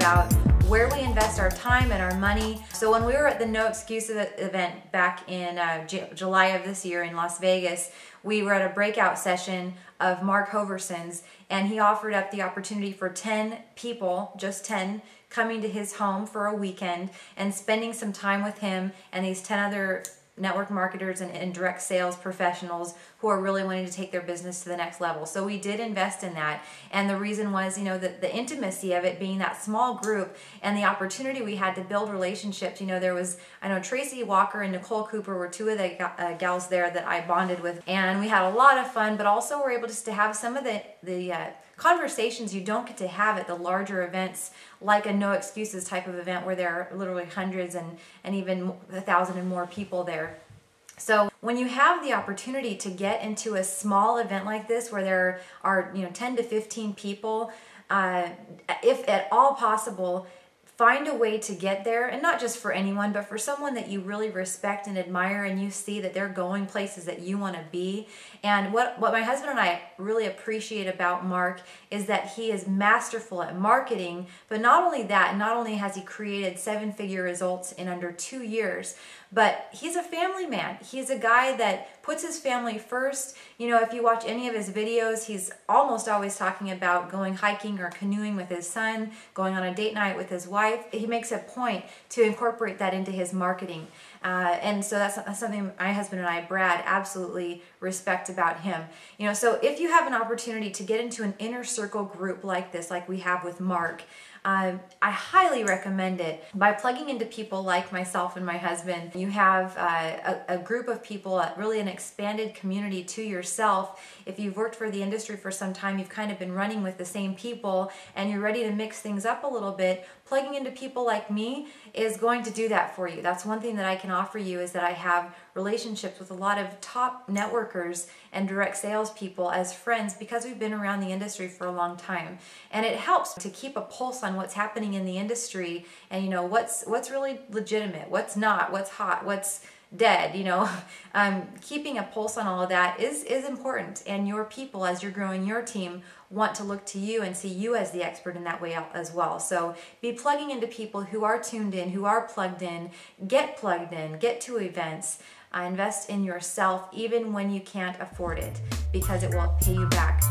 about where we invest our time and our money. So when we were at the No Excuses event back in July of this year in Las Vegas, we were at a breakout session of Mark Hoverson's, and he offered up the opportunity for 10 people, just 10, coming to his home for a weekend and spending some time with him and these 10 other network marketers and direct sales professionals who are really wanting to take their business to the next level. So we did invest in that, and the reason was, the intimacy of it being that small group and the opportunity we had to build relationships. There was, I know Tracy Walker and Nicole Cooper were two of the gals there that I bonded with, and we had a lot of fun, but also were able just to have some of the conversations you don't get to have at the larger events, like a No Excuses type of event where there are literally hundreds and even 1,000 and more people there. So when you have the opportunity to get into a small event like this where there are 10 to 15 people, if at all possible, find a way to get there, and not just for anyone, but for someone that you really respect and admire, and you see that they're going places that you want to be. And what my husband and I really appreciate about Mark is that he is masterful at marketing, but not only that, not only has he created 7-figure results in under 2 years, but he's a family man. He's a guy that puts his family first. If you watch any of his videos, he's almost always talking about going hiking or canoeing with his son, going on a date night with his wife. He makes a point to incorporate that into his marketing. And so that's something my husband and I, Brad, absolutely respect about him. So if you have an opportunity to get into an inner circle group like this, like we have with Mark, I highly recommend it. By plugging into people like myself and my husband, you have a group of people, really an expanded community to yourself. If you've worked for the industry for some time, you've kind of been running with the same people, and you're ready to mix things up a little bit, plugging into people like me is going to do that for you. That's one thing that I can offer you, is that I have relationships with a lot of top networkers and direct sales people as friends, because we've been around the industry for a long time. And it helps to keep a pulse on what's happening in the industry, and what's really legitimate, what's not, what's hot, what's dead. Keeping a pulse on all of that is important, and your people, as you're growing your team, want to look to you and see you as the expert in that way as well. So be plugging into people who are tuned in, who are plugged in, get to events, invest in yourself even when you can't afford it, because it will pay you back